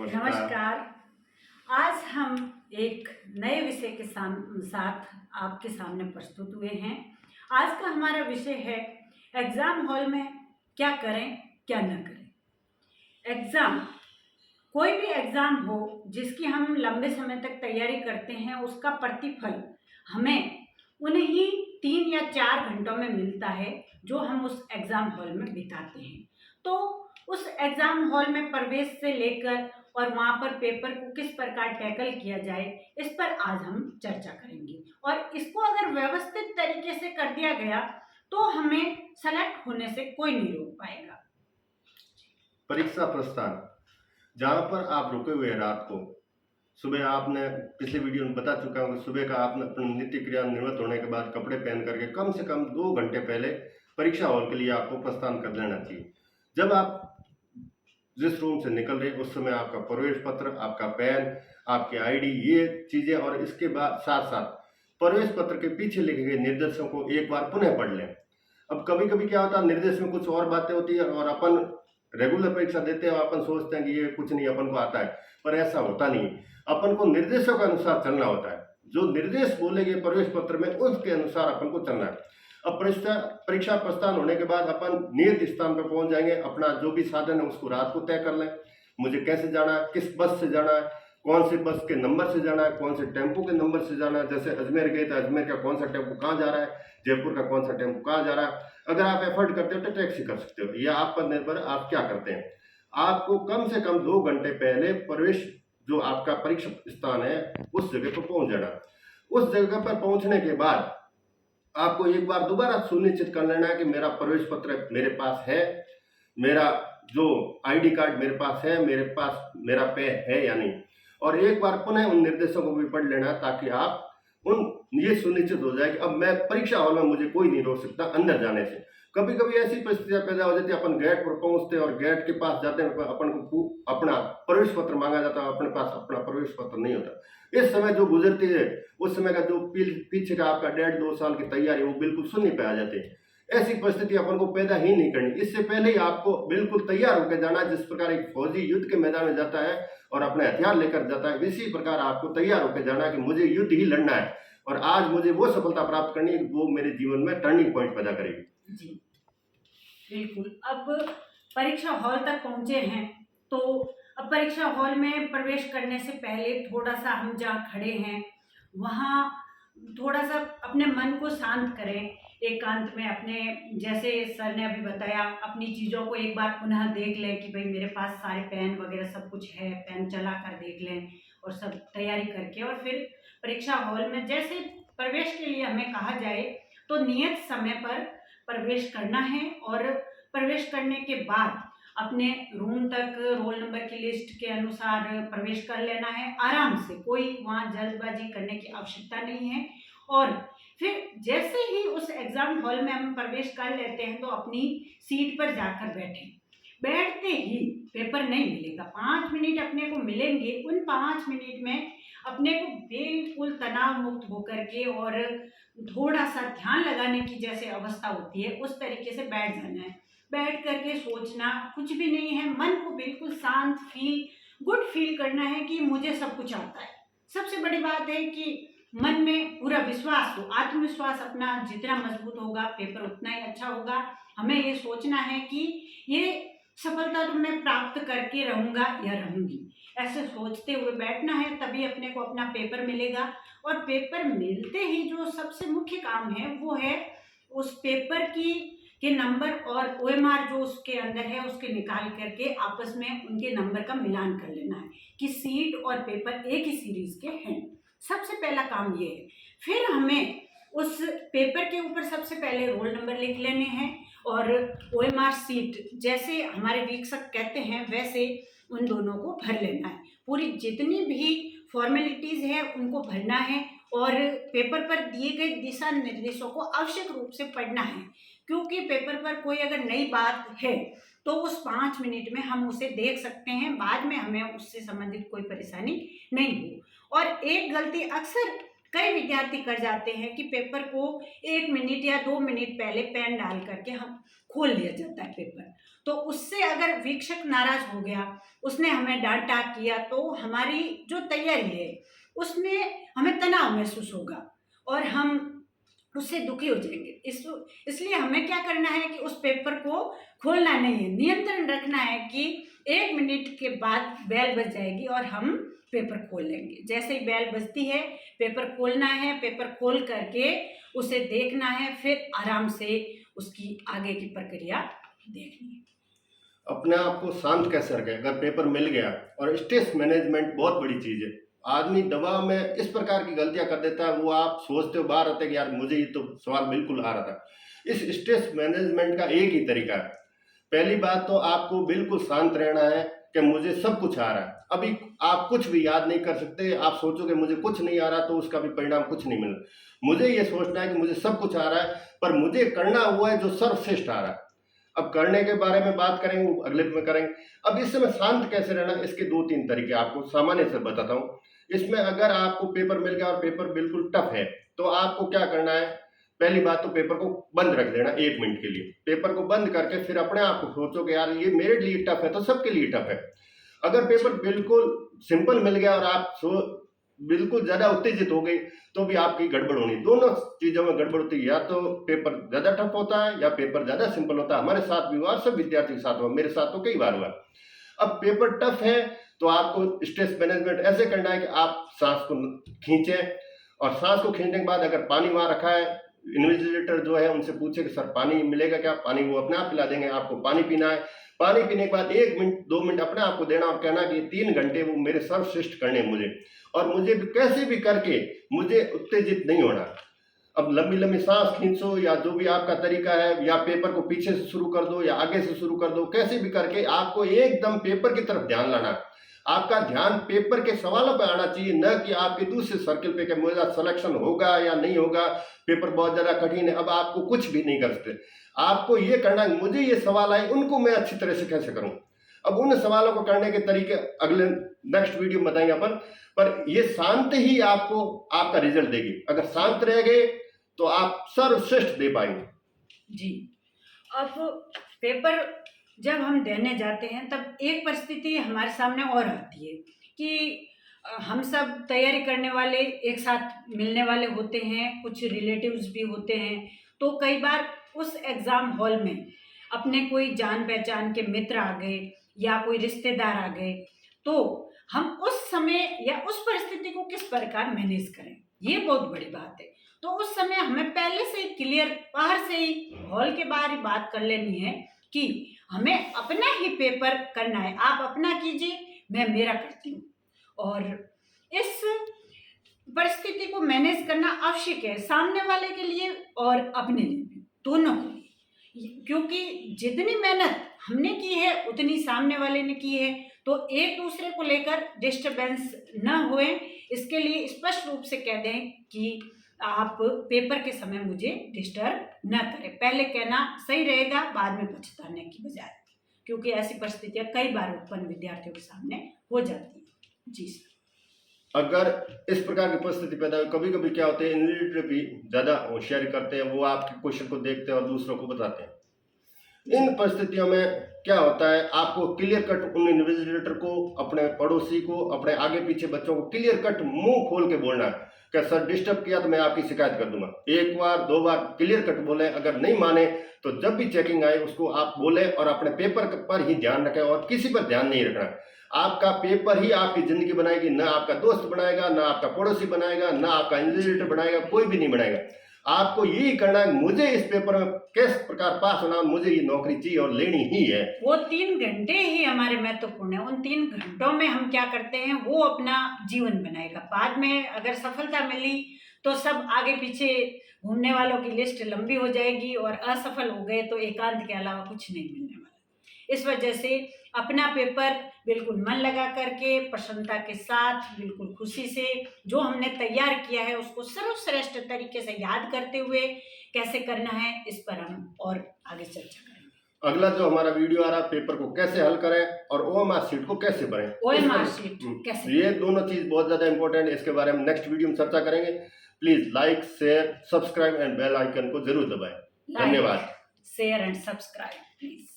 नमस्कार। आज हम एक नए विषय के साथ आपके सामने प्रस्तुत हुए हैं। आज का हमारा विषय है एग्ज़ाम हॉल में क्या करें क्या न करें। एग्ज़ाम, कोई भी एग्ज़ाम हो जिसकी हम लंबे समय तक तैयारी करते हैं, उसका प्रतिफल हमें उन्हीं 3 या 4 घंटों में मिलता है जो हम उस एग्ज़ाम हॉल में बिताते हैं। तो उस एग्ज़ाम हॉल में प्रवेश से लेकर और वहाँ पर पेपर को किस प्रकार टैकल किया जाए, इस पर आज हम चर्चा करेंगे। और इसको अगर व्यवस्थित तरीके से कर दिया गया तो हमें सेलेक्ट होने से कोई नहीं रोक पाएगा। परीक्षा प्रस्थान, जहाँ पर आप रुके हुए हैं रात को, सुबह आपने पिछले वीडियो में बता चुका हूँ कि सुबह का आपने अपनी नित्य क्रिया निवृत्त होने के बाद कपड़े पहन करके कम से कम 2 घंटे पहले परीक्षा हॉल के लिए आपको प्रस्थान कर लेना चाहिए। जब आप जिस रूम से निकल रहे उस समय आपका प्रवेश पत्र, आपका पैन, आपकी आईडी, ये चीज़ें और इसके बाद साथ साथ प्रवेश पत्र के पीछे लिखे गए निर्देशों को एक बार पुनः पढ़ लें। अब कभी कभी क्या होता है, निर्देश में कुछ और बातें होती है और अपन रेगुलर परीक्षा देते हैं, अपन सोचते हैं कि ये कुछ नहीं अपन को आता है, पर ऐसा होता नहीं। अपन को निर्देशों के अनुसार चलना होता है। जो निर्देश बोले गए प्रवेश पत्र में उसके अनुसार अपन को चलना है। अब परीक्षा प्रस्थान होने के बाद अपन नियत स्थान पर पहुंच जाएंगे। अपना जो भी साधन है उसको रात को तय कर लें। मुझे कैसे जाना है, किस बस से जाना है, कौन से बस के नंबर से जाना है, कौन से टेम्पो के नंबर से जाना है। जैसे अजमेर गए तो अजमेर का कौन सा टेम्पो कहाँ जा रहा है, जयपुर का कौन सा टेम्पो कहाँ जा रहा है। अगर आप एफर्ट करते हो तो टैक्सी कर सकते हो, यह आप पर निर्भर है आप क्या करते हैं। आपको कम से कम 2 घंटे पहले प्रवेश जो आपका परीक्षा स्थान है उस जगह पर पहुंच जाना। उस जगह पर पहुंचने के बाद आपको एक बार दोबारा सुनिश्चित कर लेना है कि मेरा प्रवेश पत्र मेरे पास है, मेरा जो आईडी कार्ड मेरे पास है, मेरे पास मेरा पैन है या नहीं। और एक बार पुनः उन निर्देशों को भी पढ़ लेना है ताकि आप ये सुनिश्चित हो जाए कि अब मैं परीक्षा हॉल में मुझे कोई नहीं रोक सकता अंदर जाने से। कभी कभी ऐसी परिस्थितियां पैदा हो जाती है, अपन गेट पर पहुंचते और गेट के पास जाते हैं, अपन को अपना प्रवेश पत्र मांगा जाता है, अपने पास अपना प्रवेश पत्र नहीं होता। इस समय जो गुजरती है उस समय का जो पीछे का आपका 1.5-2 साल की तैयारी वो बिल्कुल शून्य पे आ जाती है। ऐसी परिस्थिति अपन को पैदा ही नहीं करनी। इससे पहले ही आपको बिल्कुल तैयार होकर जाना, जिस प्रकार एक फौजी युद्ध के मैदान में जाता है और अपने हथियार लेकर जाता है, इसी प्रकार आपको तैयार होकर जाना है कि मुझे युद्ध ही लड़ना है और आज मुझे वो सफलता प्राप्त करनी है वो मेरे जीवन में टर्निंग पॉइंट पैदा करेगी। जी बिल्कुल। अब परीक्षा हॉल तक पहुंचे हैं तो अब परीक्षा हॉल में प्रवेश करने से पहले थोड़ा सा हम जहाँ खड़े हैं वहाँ थोड़ा सा अपने मन को शांत करें, एकांत में अपने, जैसे सर ने अभी बताया, अपनी चीज़ों को एक बार पुनः देख लें कि भाई मेरे पास सारे पेन वगैरह सब कुछ है, पेन चला कर देख लें और सब तैयारी करके और फिर परीक्षा हॉल में जैसे प्रवेश के लिए हमें कहा जाए तो नियत समय पर प्रवेश करना है। और प्रवेश करने के बाद अपने रूम तक रोल नंबर की लिस्ट के अनुसार प्रवेश कर लेना है आराम से, कोई वहाँ जल्दबाजी करने की आवश्यकता नहीं है। और फिर जैसे ही उस एग्ज़ाम हॉल में हम प्रवेश कर लेते हैं तो अपनी सीट पर जाकर बैठें। बैठते ही पेपर नहीं मिलेगा, 5 मिनट अपने को मिलेंगे। उन 5 मिनट में अपने को बिल्कुल तनाव मुक्त होकर के और थोड़ा सा ध्यान लगाने की जैसे अवस्था होती है उस तरीके से बैठ जाना है। बैठ करके सोचना कुछ भी नहीं है, मन को बिल्कुल शांत गुड फील करना है कि मुझे सब कुछ आता है। सबसे बड़ी बात है कि मन में पूरा विश्वास हो, आत्मविश्वास अपना जितना मजबूत होगा पेपर उतना ही अच्छा होगा। हमें ये सोचना है कि ये सफलता तो मैं प्राप्त करके रहूँगा या रहूँगी, ऐसे सोचते हुए बैठना है, तभी अपने को अपना पेपर मिलेगा। और पेपर मिलते ही जो सबसे मुख्य काम है वो है उस पेपर के नंबर और ओएमआर जो उसके अंदर है उसके निकाल करके आपस में उनके नंबर का मिलान कर लेना है कि सीट और पेपर एक ही सीरीज के हैं। सबसे पहला काम ये है। फिर हमें उस पेपर के ऊपर सबसे पहले रोल नंबर लिख लेने हैं और ओएमआर सीट जैसे हमारे वीक्षक कहते हैं वैसे उन दोनों को भर लेना है। पूरी जितनी भी फॉर्मेलिटीज़ है उनको भरना है और पेपर पर दिए गए दिशा निर्देशों को आवश्यक रूप से पढ़ना है, क्योंकि पेपर पर कोई अगर नई बात है तो उस 5 मिनट में हम उसे देख सकते हैं, बाद में हमें उससे संबंधित कोई परेशानी नहीं हो। और एक गलती अक्सर कई विद्यार्थी कर जाते हैं कि पेपर को 1 मिनट या 2 मिनट पहले पेन डाल करके हम खोल लिया जाता है पेपर। तो उससे अगर वीक्षक नाराज हो गया, उसने हमें डांटा किया, तो हमारी जो तैयारी है उसमें हमें तनाव महसूस होगा और हम उससे दुखी हो जाएंगे। इसलिए हमें क्या करना है कि उस पेपर को खोलना नहीं है, नियंत्रण रखना है कि 1 मिनट के बाद बेल बज जाएगी और हम पेपर खोल लेंगे। जैसे ही बेल बजती है पेपर खोलना है, पेपर खोल करके उसे देखना है, फिर आराम से उसकी आगे की प्रक्रिया देखनी है। अपने आप को शांत कैसे रखें अगर पेपर मिल गया? और स्ट्रेस मैनेजमेंट बहुत बड़ी चीज़ है। आदमी दबाव में इस प्रकार की गलतियां कर देता है, वो आप सोचते हो बाहर आते कि यार मुझे ये तो सवाल बिल्कुल आ रहा था। इस स्ट्रेस मैनेजमेंट का एक ही तरीका है। पहली बात तो आपको बिल्कुल शांत रहना है कि मुझे सब कुछ आ रहा है। अभी आप कुछ भी याद नहीं कर सकते, आप सोचोगे मुझे कुछ नहीं आ रहा तो उसका भी परिणाम कुछ नहीं मिलना। मुझे ये सोचना है कि मुझे सब कुछ आ रहा है, पर मुझे करना हुआ है जो सर्वश्रेष्ठ आ रहा है। अब करने के बारे में बात करेंगे, वो अगले में करेंगे। अब इस समय शांत कैसे रहना, इसके 2-3 तरीके आपको सामान्य से बताता हूँ। इसमें अगर आपको पेपर मिल गया और पेपर बिल्कुल टफ है, तो आपको क्या करना है? पहली बात तो पेपर को बंद रख देना 1 मिनट के लिए। पेपर को बंद करके फिर अपने आप को सोचो कि यार ये मेरे लिए टफ है तो सबके लिए टफ है। अगर पेपर बिल्कुल सिंपल मिल गया और आप बिल्कुल ज़्यादा उत्तेजित हो गए, तो भी आपकी गड़बड़ होनी। दोनों चीज़ों में गड़बड़ होती है, या तो पेपर ज़्यादा टफ होता है या पेपर ज़्यादा सिंपल होता है। हमारे साथ भी हुआ, सब विद्यार्थियों के साथ हुआ, मेरे साथ तो कई बार हुआ। अब पेपर टफ है तो आपको स्ट्रेस मैनेजमेंट ऐसे करना है कि आप सांस को खींचें, और सांस को खींचने के बाद अगर पानी वहाँ रखा है, इन्विजिलेटर जो है उनसे पूछे कि सर पानी मिलेगा क्या? पानी वो अपने आप पिला देंगे। आपको पानी पीना है। पानी पीने के बाद 1 मिनट 2 मिनट अपने आप को देना और कहना कि 3 घंटे वो मेरे सर्वश्रेष्ठ करने मुझे, और मुझे भी कैसे भी करके मुझे उत्तेजित नहीं होना। अब लंबी लंबी सांस खींचो या जो भी आपका तरीका है, या पेपर को पीछे से शुरू कर दो या आगे से शुरू कर दो, कैसे भी करके आपको एकदम पेपर की तरफ ध्यान लाना। आपका ध्यान पेपर के सवालों पर आना चाहिए, न कि आपके दूसरे सर्किल पे कि मेरा सिलेक्शन होगा या नहीं होगा, पेपर बहुत ज़्यादा कठिन है। अब आपको कुछ भी नहीं कर सकते। आपको ये करना है मुझे ये सवाल आए, उनको मैं अच्छी तरह से कैसे करूं। अब उन सवालों को करने के तरीके अगले नेक्स्ट वीडियो में बताएंगे अपन, पर ये शांत ही आपको आपका रिजल्ट देगी। अगर शांत रह गए तो आप सर्वश्रेष्ठ दे पाएंगे। जी। अब पेपर जब हम देने जाते हैं तब एक परिस्थिति हमारे सामने और आती है कि हम सब तैयारी करने वाले एक साथ मिलने वाले होते हैं, कुछ रिलेटिव्स भी होते हैं। तो कई बार उस एग्ज़ाम हॉल में अपने कोई जान पहचान के मित्र आ गए या कोई रिश्तेदार आ गए, तो हम उस समय या उस परिस्थिति को किस प्रकार मैनेज करें, ये बहुत बड़ी बात है। तो उस समय हमें पहले से ही क्लियर बाहर से ही हॉल के बाहर ही बात कर लेनी है कि हमें अपना ही पेपर करना है, आप अपना कीजिए, मैं मेरा करती हूँ। और इस परिस्थिति को मैनेज करना आवश्यक है, सामने वाले के लिए और अपने लिए भी, दोनों के लिए। क्योंकि जितनी मेहनत हमने की है उतनी सामने वाले ने की है, तो एक दूसरे को लेकर डिस्टरबेंस न होए, इसके लिए स्पष्ट रूप से कह दें कि आप पेपर के समय मुझे डिस्टर्ब न करें। पहले कहना सही रहेगा, बाद में पछताने की बजाय, क्योंकि ऐसी परिस्थितियां कई बार उत्पन्न विद्यार्थियों के सामने हो जाती है। जी सर। अगर इस प्रकार की परिस्थिति पैदा हो, कभी कभी क्या होते हैं, इन्विजिलेटर भी ज़्यादा होशियारी करते हैं, वो आपके क्वेश्चन को देखते हैं और दूसरों को बताते हैं। इन परिस्थितियों में क्या होता है, आपको क्लियर कट उन इन्विजिलेटर को, अपने पड़ोसी को, अपने आगे पीछे बच्चों को क्लियर कट मुंह खोल के बोलना है कि सर डिस्टर्ब किया तो मैं आपकी शिकायत कर दूंगा। 1 बार 2 बार क्लियर कट बोले। अगर नहीं माने तो जब भी चेकिंग आए उसको आप बोले और अपने पेपर पर ही ध्यान रखें और किसी पर ध्यान नहीं रखना। आपका पेपर ही आपकी जिंदगी बनाएगी, ना आपका दोस्त बनाएगा, ना आपका पड़ोसी बनाएगा, ना आपका इन्विजिलेटर बनाएगा, कोई भी नहीं बनाएगा। आपको यही करना है, मुझे इस पेपर में किस प्रकार पास होना, मुझे ये नौकरी चाहिए और लेनी ही है। वो 3 घंटे ही हमारे महत्वपूर्ण है। उन 3 घंटों में हम क्या करते हैं वो अपना जीवन बनाएगा। बाद में अगर सफलता मिली तो सब आगे पीछे घूमने वालों की लिस्ट लंबी हो जाएगी, और असफल हो गए तो एकांत के अलावा कुछ नहीं मिलने वाला। इस वजह से अपना पेपर बिल्कुल मन लगा करके, प्रसन्नता के साथ, बिल्कुल खुशी से जो हमने तैयार किया है उसको सर्वश्रेष्ठ तरीके से याद करते हुए कैसे करना है, इस पर हम और आगे चर्चा करेंगे। अगला जो हमारा वीडियो आ रहा है, पेपर को कैसे हल करें और ओएमआर शीट को कैसे भरें, OMR शीट कैसे, ये दोनों चीज बहुत ज्यादा इंपॉर्टेंट है। इसके बारे में नेक्स्ट वीडियो में चर्चा करेंगे। Please like, share, subscribe and bell icon को जरूर दबाएं। धन्यवाद। Share and subscribe please.